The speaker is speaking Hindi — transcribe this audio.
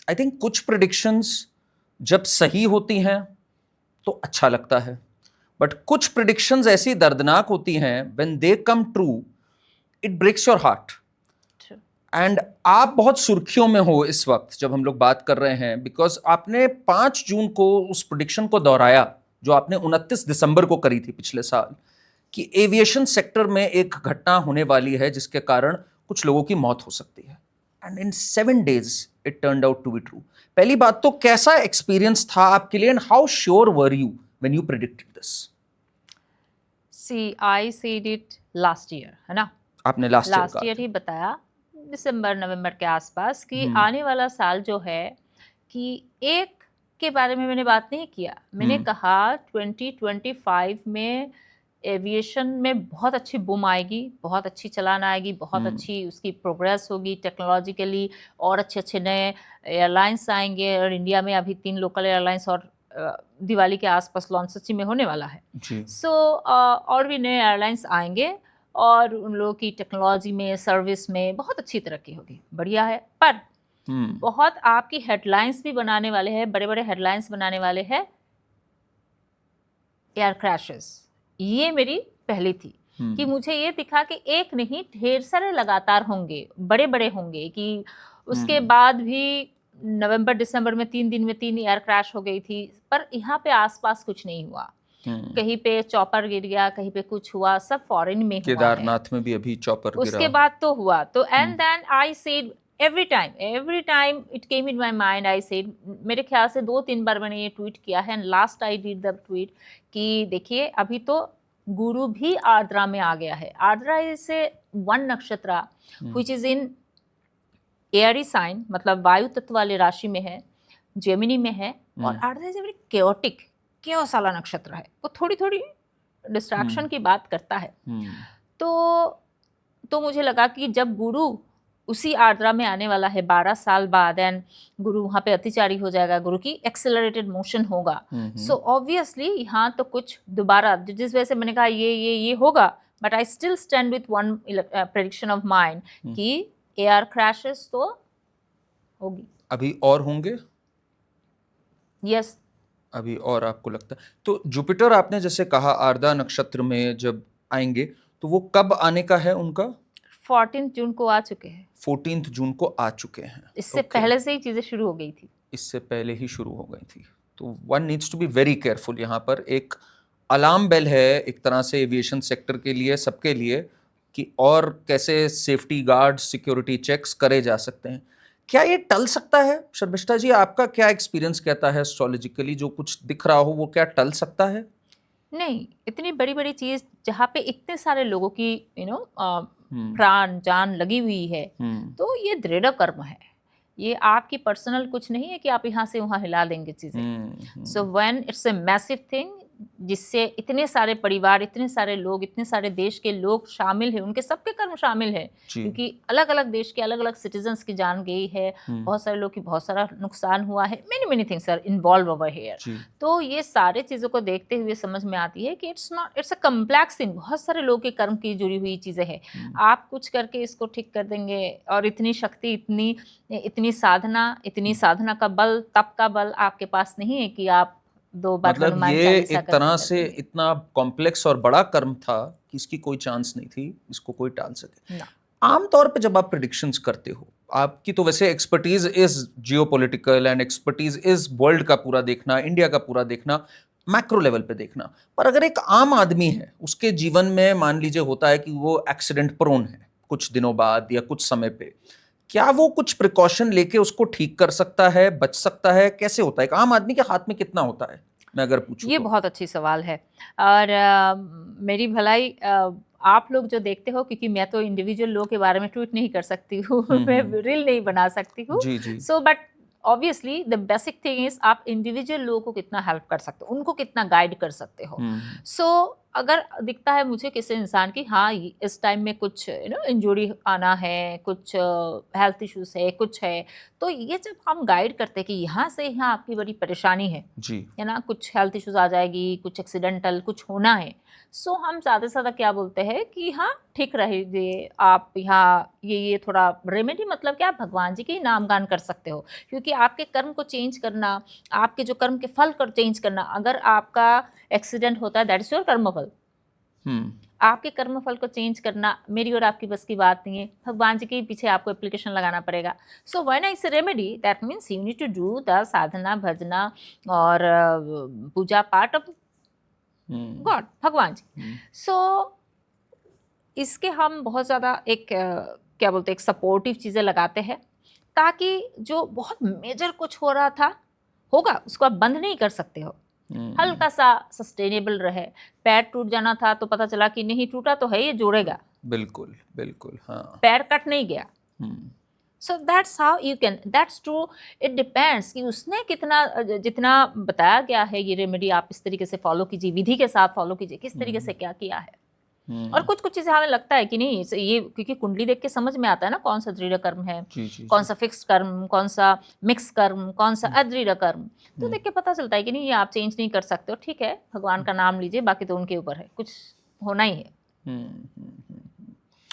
आई थिंक कुछ प्रिडिक्शंस जब सही होती हैं तो अच्छा लगता है, बट कुछ प्रिडिक्शंस ऐसी दर्दनाक होती हैं, when they come true it breaks your heart. And आप बहुत सुर्खियों में हो इस वक्त जब हम लोग बात कर रहे हैं, बिकॉज आपने 5 जून को उस प्रिडिक्शन को दोहराया जो आपने 29 दिसंबर को करी थी पिछले साल, कि एविएशन सेक्टर में एक घटना होने वाली है जिसके कारण कुछ लोगों की मौत हो सकती है। And in 7 days it turned out to be true. पहली बात तो कैसा एक्सपीरियंस था आपके लिए, and how sure were you when you predicted this? See I said it last year, है ना? आपने लास्ट ईयर ही बताया, दिसंबर नवंबर के आसपास, कि आने वाला साल जो है, कि एक के बारे में मैंने बात नहीं किया। मैंने कहा 2025 में एविएशन में बहुत अच्छी बूम आएगी, बहुत अच्छी चलान आएगी, बहुत अच्छी उसकी प्रोग्रेस होगी टेक्नोलॉजिकली, और अच्छे अच्छे नए एयरलाइंस आएंगे। और इंडिया में अभी 3 लोकल एयरलाइंस और दिवाली के आसपास लॉन्च सच्ची में होने वाला है। सो और भी नए एयरलाइंस आएंगे और उन लोगों की टेक्नोलॉजी में, सर्विस में बहुत अच्छी तरक्की होगी, बढ़िया है। पर बहुत आपकी हेडलाइंस भी बनाने वाले हैं, बड़े बड़े हेडलाइंस बनाने वाले हैं एयर क्रैशेस। ये मेरी पहली थी कि मुझे ये दिखा कि एक नहीं, ढेर सारे लगातार होंगे, बड़े बड़े होंगे। कि उसके बाद भी नवंबर दिसंबर में 3 दिन में 3 एयर क्रैश हो गई थी, पर यहाँ पे आसपास कुछ नहीं हुआ। कहीं पे चॉपर गिर गया, कहीं पे कुछ हुआ, सब फॉरेन में हुआ है। केदारनाथ में भी अभी चॉपर गिरा, उसके बाद तो हुआ। तो and then I said every time it came in my mind, I said, मेरे ख्याल से 2-3 बार मैंने ये ट्वीट किया है, and last I did the tweet कि देखिए अभी तो गुरु भी आर्द्रा में आ गया है। आर्द्रा इज ए 1 नक्षत्र which is in airy sign, मतलब वायु तत्व वाले राशि में है, जेमिनी में है। और Ardra is a very chaotic, chaos वाला नक्षत्र है। वो थोड़ी थोड़ी डिस्ट्रैक्शन की बात करता है। तो मुझे लगा कि जब गुरु उसी आर्द्रा में आने वाला है 12 साल बाद, एंड गुरु वहाँ पे अतिचारी हो जाएगा, गुरु की एक्सेलरेटेड मोशन होगा। सो ऑब्वियसली यहाँ तो कुछ दोबारा, जिस वजह से मैंने कहा ये होगा, but I still stand with one prediction of mind कि एयर क्रैशेस तो होगी। अभी और होंगे? यस, अभी और आपको लगता है? तो जुपिटर आपने जैसे कहा आर्द्रा नक्षत्र में जब आएंगे, तो वो कब आने का है उनका? 14 जून को आ चुके हैं। 14 जून को आ चुके हैं। इससे पहले से ही चीजें शुरू हो गई थी। इससे पहले ही शुरू हो गई थी। तो one needs to be very careful. यहाँ पर एक अलार्म बेल है एक तरह से एविएशन सेक्टर के लिए, सबके लिए, कि और कैसे सेफ्टी गार्ड, सिक्योरिटी चेक्स करे जा सकते हैं। क्या ये टल सकता है? शर्मिष्ठा जी, आपका क्या एक्सपीरियंस कहता है एस्ट्रोलॉजिकली? जो कुछ दिख रहा हो वो क्या टल सकता है? नहीं, इतनी बड़ी बड़ी चीज जहाँ पे इतने सारे लोगों की प्राण जान लगी हुई है, तो ये दृढ़ कर्म है। ये आपकी पर्सनल कुछ नहीं है कि आप यहाँ से वहाँ हिला देंगे चीजें। So when it's a massive thing, जिससे इतने सारे परिवार, इतने सारे लोग, इतने सारे देश के लोग शामिल हैं, उनके सबके कर्म शामिल है, क्योंकि अलग अलग देश के अलग अलग सिटीजन्स की जान गई है, बहुत सारे लोग की बहुत सारा नुकसान हुआ है, many things are involve over here. तो ये सारे चीज़ों को देखते हुए समझ में आती है कि इट्स अ कम्प्लेक्स थिंग, बहुत सारे लोग के कर्म की जुड़ी हुई चीज़ें हैं। आप कुछ करके इसको ठीक कर देंगे, और इतनी शक्ति, इतनी साधना का बल, तप का बल आपके पास नहीं है कि आप 2 बार मतलब ये एक तरह से इतना कॉम्प्लेक्स और बड़ा कर्म था कि इसकी कोई चांस नहीं थी इसको कोई टाल सके। आमतौर पे जब आप प्रेडिक्शंस करते हो, आपकी तो वैसे expertise is geopolitical and expertise is world का पूरा देखना, इंडिया का पूरा देखना, मैक्रो लेवल पे देखना। पर अगर एक आम आदमी है, उसके जीवन में मान लीजिए होता है कि वो एक्सीडेंट प्रोन है कुछ दिनों बाद या कुछ समय पे, क्या वो कुछ प्रिकॉशन लेके उसको ठीक कर सकता है, बच सकता है? कैसे होता है? एक आम आदमी के हाथ में कितना होता है, मैं अगर पूछूं? ये तो बहुत अच्छी सवाल है। और मेरी भलाई आप लोग जो देखते हो, क्योंकि मैं तो इंडिविजुअल लोगों के बारे में ट्वीट नहीं कर सकती हूँ, मैं रील नहीं बना सकती हूँ। So but obviously the basic thing is आप इंडिविजुअल लोगों को कितना हेल्प कर सकते हो, उनको कितना गाइड कर सकते हो। सो अगर दिखता है मुझे किसी इंसान की हाँ इस टाइम में कुछ इंजरी आना है, कुछ हेल्थ इश्यूज है, कुछ है, तो ये जब हम गाइड करते हैं कि यहाँ से यहाँ आपकी बड़ी परेशानी है जी है ना, कुछ हेल्थ इश्यूज आ जाएगी, कुछ एक्सीडेंटल कुछ होना है, सो हम ज़्यादा से ज़्यादा क्या बोलते हैं कि हाँ ठीक रहिए आप यहाँ, ये थोड़ा रेमेडी मतलब क्या, भगवान जी के ही नामगान कर सकते हो, क्योंकि आपके कर्म को चेंज करना, आपके जो कर्म के फल को चेंज करना, अगर आपका एक्सीडेंट होता है दैट इज योर कर्मफल, आपके कर्मफल को चेंज करना मेरी और आपकी बस की बात नहीं है, भगवान जी के पीछे आपको एप्लीकेशन लगाना पड़ेगा। सो when I say remedy that means you need to do the sadhana bhajana और पूजा पाठ ऑफ गॉड, भगवान जी। सो इसके हम बहुत ज़्यादा एक क्या बोलते हैं, एक सपोर्टिव चीज़ें लगाते हैं, ताकि जो बहुत मेजर कुछ हो रहा था होगा उसको आप बंद नहीं कर सकते हो, हल्का सा सस्टेनेबल रहे। पैर टूट जाना था तो पता चला कि नहीं टूटा तो है, ये जोड़ेगा, बिल्कुल बिल्कुल, हाँ। पैर कट नहीं गया। So that's how you can, that's true, it depends कि उसने कितना जितना बताया गया है ये रेमेडी आप इस तरीके से फॉलो कीजिए, विधि के साथ फॉलो कीजिए, किस तरीके से क्या किया है। और कुछ कुछ चीज़ें हमें लगता है कि नहीं ये, क्योंकि कुंडली देख के समझ में आता है ना कौन सा दृढ़ कर्म है, कौन सा फिक्स्ड कर्म, कौन सा मिक्स कर्म, कौन सा अदृढ़ कर्म, तो देख के पता चलता है कि नहीं ये आप चेंज नहीं कर सकते हो, ठीक है भगवान का नाम लीजिए, बाकी तो उनके ऊपर है, कुछ होना ही है।